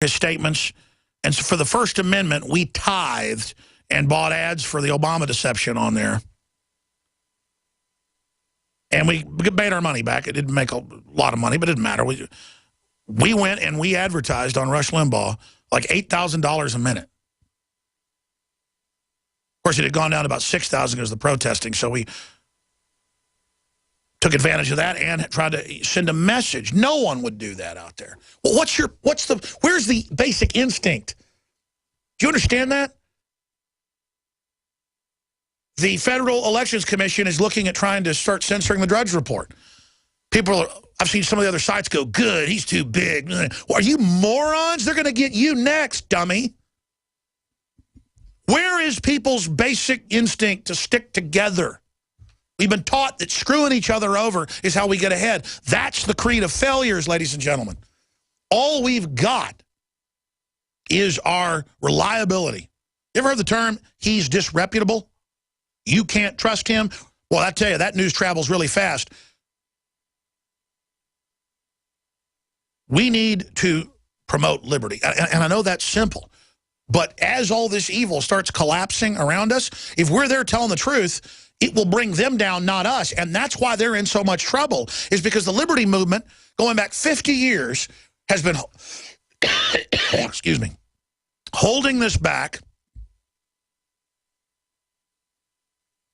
his statements. And so for the First Amendment, we tithed and bought ads for the Obama deception on there. And we made our money back. It didn't make a lot of money, but it didn't matter. We went and we advertised on Rush Limbaugh like $8,000 a minute. Of course, it had gone down to about $6,000 because of the protesting, so we took advantage of that and tried to send a message. No one would do that out there. Well, where's the basic instinct? Do you understand that? The Federal Elections Commission is looking at trying to start censoring the Drudge Report. I've seen some of the other sites go, good, he's too big. Well, are you morons? They're going to get you next, dummy. Where is people's basic instinct to stick together? We've been taught that screwing each other over is how we get ahead. That's the creed of failures, ladies and gentlemen. All we've got is our reliability. You ever heard the term, he's disreputable? You can't trust him? Well, I tell you, that news travels really fast. We need to promote liberty. And I know that's simple. But as all this evil starts collapsing around us, if we're there telling the truth, it will bring them down, not us. And that's why they're in so much trouble, is because the liberty movement, going back 50 years, has been, excuse me, holding this back,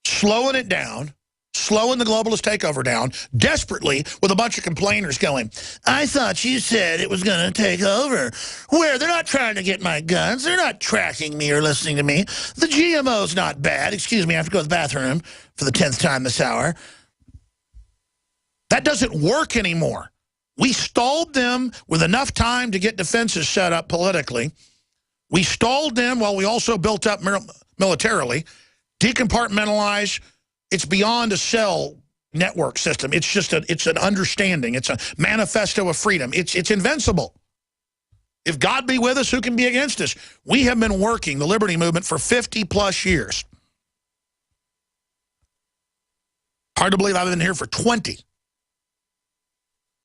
slowing it down, slowing the globalist takeover down, desperately, with a bunch of complainers going, I thought you said it was going to take over. Where? They're not trying to get my guns. They're not tracking me or listening to me. The GMO's not bad. Excuse me, I have to go to the bathroom for the 10th time this hour. That doesn't work anymore. We stalled them with enough time to get defenses set up politically. We stalled them while we also built up militarily, decompartmentalized. It's beyond a cell network system. It's just it's an understanding. It's a manifesto of freedom. It's invincible. If God be with us, who can be against us? We have been working the liberty movement for 50-plus years. Hard to believe I've been here for 20.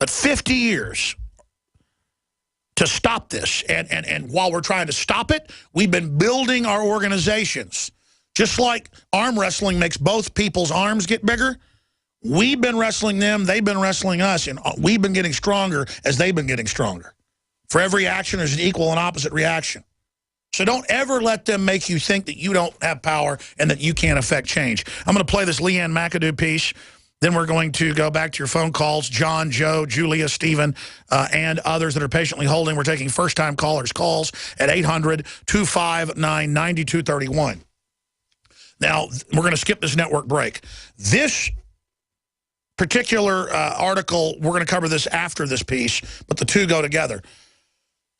But 50 years to stop this. And while we're trying to stop it, we've been building our organizations. Just like arm wrestling makes both people's arms get bigger, we've been wrestling them, they've been wrestling us, and we've been getting stronger as they've been getting stronger. For every action, there's an equal and opposite reaction. So don't ever let them make you think that you don't have power and that you can't affect change. I'm going to play this Leanne McAdoo piece. Then we're going to go back to your phone calls, John, Joe, Julia, Stephen, and others that are patiently holding. We're taking first-time callers' calls at 800-259-9231. Now, we're going to skip this network break. This particular article, we're going to cover this after this piece, but the two go together.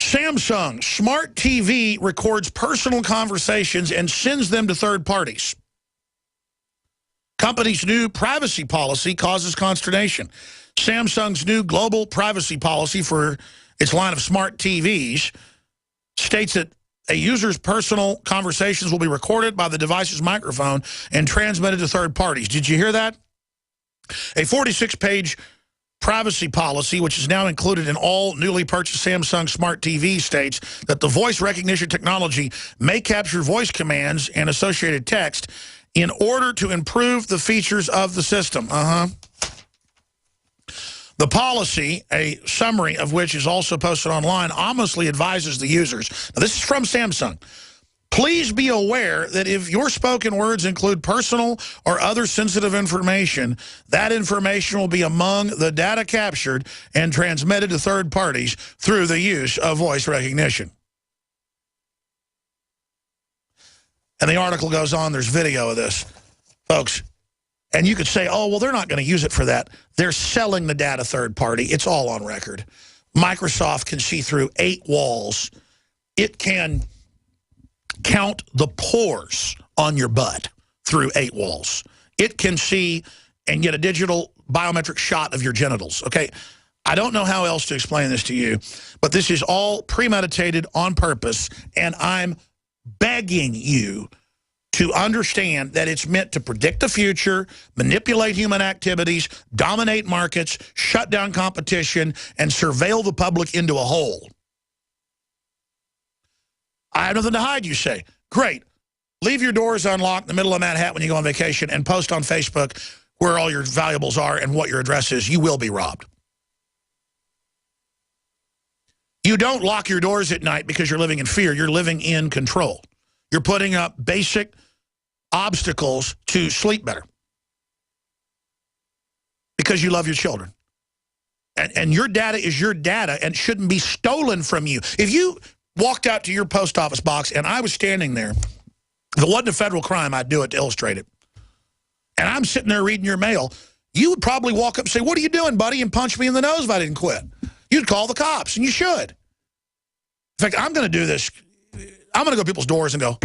Samsung Smart TV records personal conversations and sends them to third parties. Company's new privacy policy causes consternation. Samsung's new global privacy policy for its line of smart TVs states that a user's personal conversations will be recorded by the device's microphone and transmitted to third parties. Did you hear that? A 46-page privacy policy, which is now included in all newly purchased Samsung Smart TV, states that the voice recognition technology may capture voice commands and associated text in order to improve the features of the system. The policy, a summary of which is also posted online, ominously advises the users. Now, this is from Samsung. Please be aware that if your spoken words include personal or other sensitive information, that information will be among the data captured and transmitted to third parties through the use of voice recognition. And the article goes on, there's video of this. Folks, and you could say, oh, well, they're not going to use it for that. They're selling the data third party. It's all on record. Microsoft can see through 8 walls. It can count the pores on your butt through 8 walls. It can see and get a digital biometric shot of your genitals, okay? I don't know how else to explain this to you, but this is all premeditated on purpose, and I'm begging you to understand that it's meant to predict the future, manipulate human activities, dominate markets, shut down competition, and surveil the public into a hole. I have nothing to hide, you say. Great. Leave your doors unlocked in the middle of Manhattan when you go on vacation and post on Facebook where all your valuables are and what your address is. You will be robbed. You don't lock your doors at night because you're living in fear. You're living in control. You're putting up basic obstacles to sleep better because you love your children. And your data is your data and shouldn't be stolen from you. If you walked out to your post office box and I was standing there, if it wasn't a federal crime, I'd do it to illustrate it. And I'm sitting there reading your mail, you would probably walk up and say, what are you doing, buddy, and punch me in the nose if I didn't quit. You'd call the cops, and you should. In fact, I'm going to do this. I'm going to go to people's doors and go,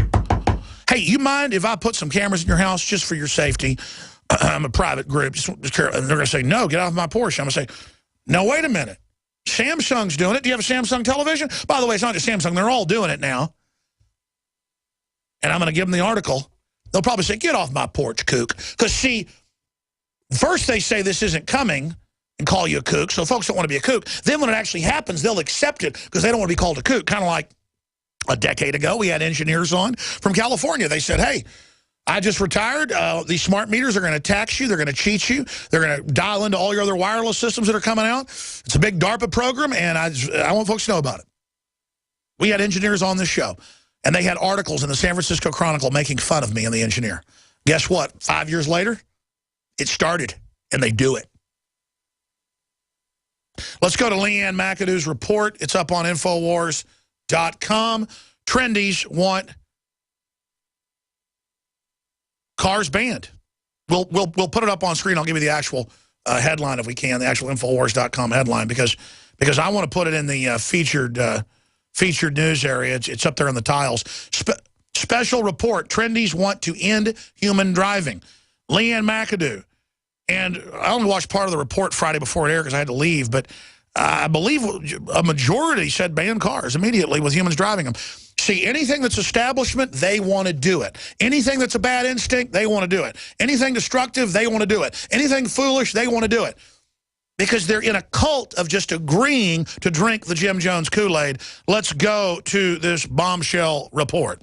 hey, you mind if I put some cameras in your house just for your safety? I'm a private group. And they're going to say, no, get off my porch. I'm going to say, no, wait a minute. Samsung's doing it. Do you have a Samsung television? By the way, it's not just Samsung. They're all doing it now. And I'm going to give them the article. They'll probably say, get off my porch, kook. Because, see, first they say this isn't coming and call you a kook, so folks don't want to be a kook. Then when it actually happens, they'll accept it because they don't want to be called a kook. Kind of like a decade ago, we had engineers on from California. They said, hey, I just retired. These smart meters are going to tax you. They're going to cheat you. They're going to dial into all your other wireless systems that are coming out. It's a big DARPA program, and I want folks to know about it. We had engineers on this show. And they had articles in the San Francisco Chronicle making fun of me and the engineer. Guess what? 5 years later, it started, and they do it. Let's go to Leanne McAdoo's report. It's up on Infowars.com. Trendies want cars banned. We'll put it up on screen. I'll give you the actual headline if we can, the actual Infowars.com headline, because I want to put it in the featured news area. It's up there on the tiles. Special report. Trendies want to end human driving. Leanne McAdoo. And I only watched part of the report Friday before it aired because I had to leave, but I believe a majority said ban cars immediately with humans driving them. See, anything that's establishment, they want to do it. Anything that's a bad instinct, they want to do it. Anything destructive, they want to do it. Anything foolish, they want to do it. Because they're in a cult of just agreeing to drink the Jim Jones Kool-Aid. Let's go to this bombshell report.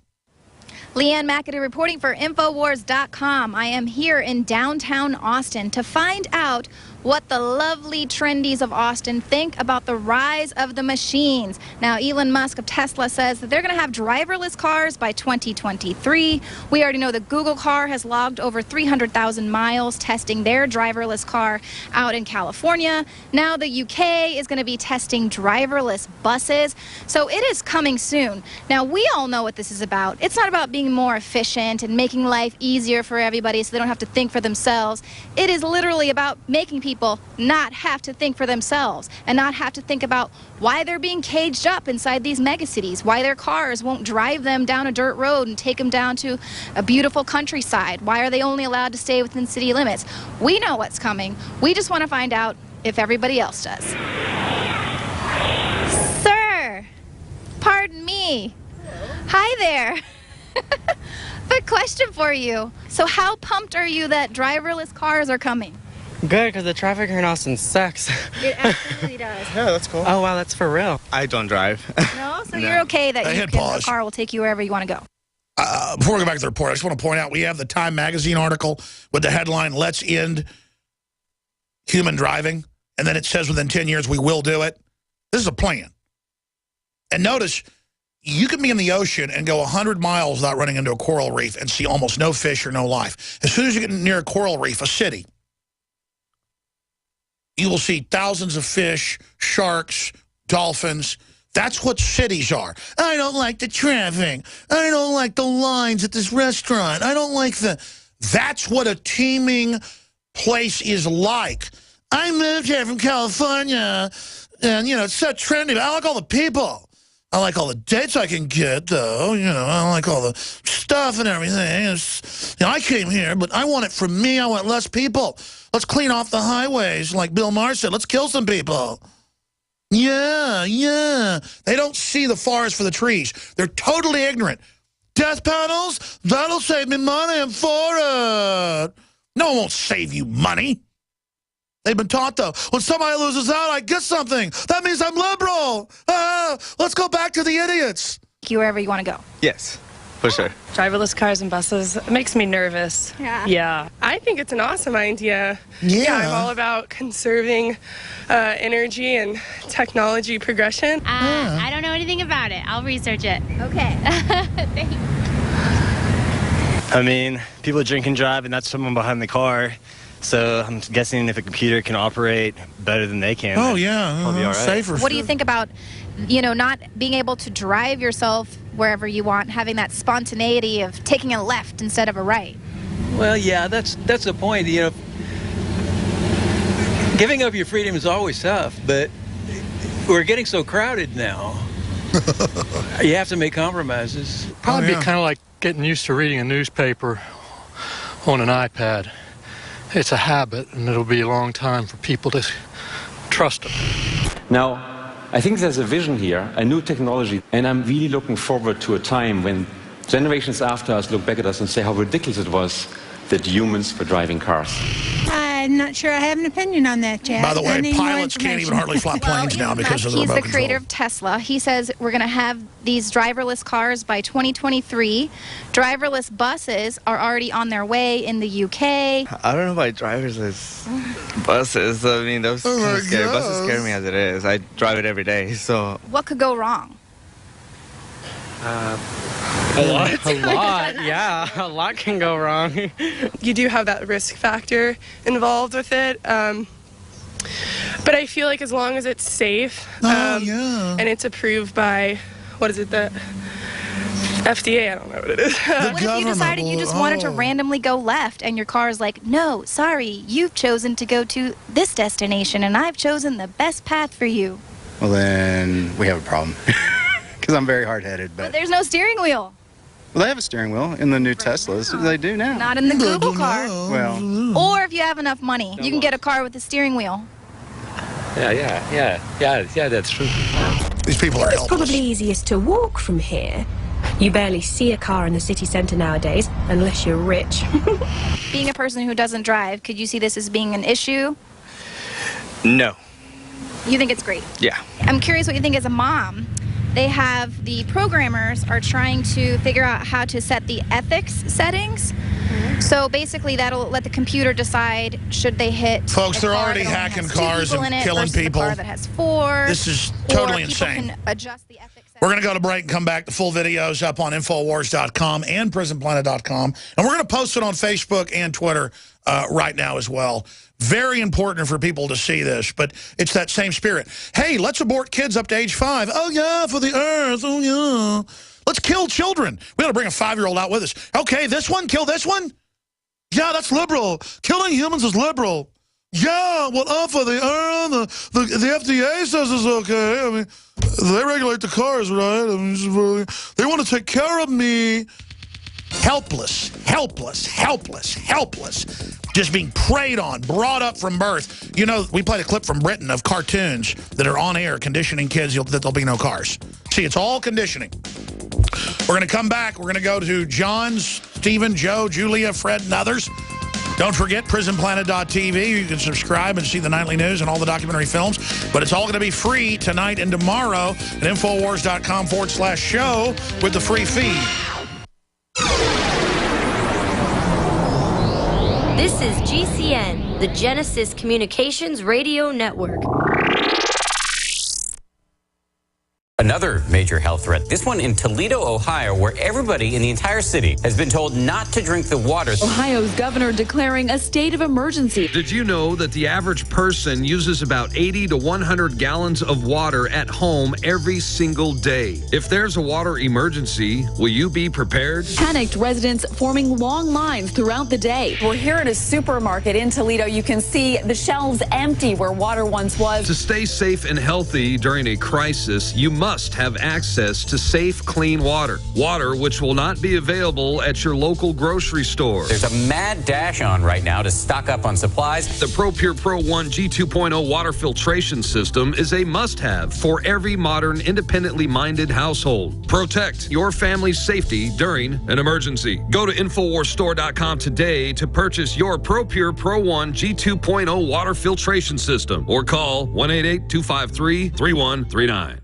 Leanne McAdoo reporting for Infowars.com. I am here in downtown Austin to find out what the lovely trendies of Austin think about the rise of the machines. Now, Elon Musk of Tesla says that they're going to have driverless cars by 2023. We already know the Google car has logged over 300,000 miles testing their driverless car out in California. Now the UK is going to be testing driverless buses. So it is coming soon. Now, we all know what this is about. It's not about being more efficient and making life easier for everybody so they don't have to think for themselves. It is literally about making people not have to think for themselves and not have to think about why they're being caged up inside these megacities, why their cars won't drive them down a dirt road and take them down to a beautiful countryside. Why are they only allowed to stay within city limits? We know what's coming. We just want to find out if everybody else does. Sir, pardon me. Hi there. Quick question for you. So how pumped are you that driverless cars are coming? Good, because the traffic here in Austin sucks. It absolutely does. Yeah, that's cool. Oh, wow, that's for real. I don't drive. No? So No. you're okay that Hit the pause. car will take you wherever you want to go? Before we go back to the report, I just want to point out we have the Time Magazine article with the headline, Let's End Human Driving. And then it says within 10 years we will do it. This is a plan. And notice, you can be in the ocean and go 100 miles without running into a coral reef and see almost no fish or no life. As soon as you get near a coral reef, a city, you will see thousands of fish, sharks, dolphins. That's what cities are. I don't like the traffic. I don't like the lines at this restaurant. I don't like the... That's what a teeming place is like. I moved here from California, and, you know, it's so trendy. But I like all the people. I like all the dates I can get, though. You know, I like all the stuff and everything. It's, you know, I came here, but I want it for me. I want less people. Let's clean off the highways, like Bill Maher said. Let's kill some people. Yeah, yeah. They don't see the forest for the trees. They're totally ignorant. Death panels? That'll save me money. I'm for it. No one won't save you money. They've been taught, though, when somebody loses out, I get something. That means I'm liberal. Let's go back to the idiots. you wherever you want to go. Yes, for sure. Driverless cars and buses, it makes me nervous. Yeah. I think it's an awesome idea. Yeah. I'm all about conserving energy and technology progression. I don't know anything about it. I'll research it. Okay. Thanks. I mean, people drink and drive, and that's someone behind the car. So I'm guessing if a computer can operate better than they can. Oh, then yeah. it'll be all right. Safer. What do you think about, not being able to drive yourself wherever you want, having that spontaneity of taking a left instead of a right? Well, yeah, that's the point. Giving up your freedom is always tough, but we're getting so crowded now. You have to make compromises. Probably be kind of like getting used to reading a newspaper on an iPad. It's a habit, and it'll be a long time for people to trust it. Now, I think there's a vision here, a new technology, and I'm really looking forward to a time when generations after us look back at us and say how ridiculous it was that humans were driving cars. I'm not sure I have an opinion on that yet. By the way, pilots can't even hardly fly planes now because of the remote He's the control. creator of Tesla. He says we're going to have these driverless cars by 2023. Driverless buses are already on their way in the UK. I don't know about driverless buses. I mean, those kind of scary. Buses scare me as it is. I drive it every day, so. What could go wrong? A lot, yeah. A lot can go wrong. You do have that risk factor involved with it. But I feel like as long as it's safe and it's approved by, what is it, the FDA? I don't know what it is. What if you decided you just wanted to randomly go left and your car is like, no, sorry, you've chosen to go to this destination and I've chosen the best path for you? Well, then we have a problem. Because I'm very hard-headed. But there's no steering wheel. Well, they have a steering wheel in the new Teslas. They do now. Not in the Google car. Well, or if you have enough money, you can get a car with a steering wheel. Yeah, that's true. These people are It's helpless. probably easiest to walk from here. You barely see a car in the city centre nowadays, unless you're rich. Being a person who doesn't drive, could you see this as being an issue? No. You think it's great? Yeah. I'm curious what you think as a mom. The programmers are trying to figure out how to set the ethics settings. So basically that'll let the computer decide should they hit. Folks, they're a car already that only hacking has 2 cars people and in it killing versus people. A car that has 4. This is totally or insane. People can adjust the ethics. We're going to go to break and come back. The full video's up on Infowars.com and PrisonPlanet.com. And we're going to post it on Facebook and Twitter right now as well. Very important for people to see this, but it's that same spirit. Hey, let's abort kids up to age 5. Oh, yeah, for the earth. Oh, yeah. Let's kill children. We got to bring a 5-year-old out with us. Okay, this one, kill this one? Yeah, that's liberal. Killing humans is liberal. Yeah, well, for the earth, the FDA says it's okay. I mean, they regulate the cars, right? I mean, they want to take care of me. Helpless, helpless, helpless, helpless. Just being preyed on, brought up from birth. You know, we played a clip from Britain of cartoons that are on air conditioning kids that there'll be no cars. See, it's all conditioning. We're going to come back. We're going to go to John, Stephen, Joe, Julia, Fred, and others. Don't forget PrisonPlanet.tv. You can subscribe and see the nightly news and all the documentary films. But it's all going to be free tonight and tomorrow at Infowars.com/show with the free feed. This is GCN, the Genesis Communications Radio Network. Another major health threat, this one in Toledo, Ohio, where everybody in the entire city has been told not to drink the water. Ohio's governor declaring a state of emergency. Did you know that the average person uses about 80 to 100 gallons of water at home every single day? If there's a water emergency, will you be prepared? Panicked residents forming long lines throughout the day. We're here at a supermarket in Toledo. You can see the shelves empty where water once was. To stay safe and healthy during a crisis, you must have access to safe, clean water. Water which will not be available at your local grocery store. There's a mad dash on right now to stock up on supplies. The ProPure Pro 1 G2.0 water filtration system is a must-have for every modern, independently minded household. Protect your family's safety during an emergency. Go to InfoWarsStore.com today to purchase your ProPure Pro 1 G2.0 water filtration system or call 1-888-253-3139.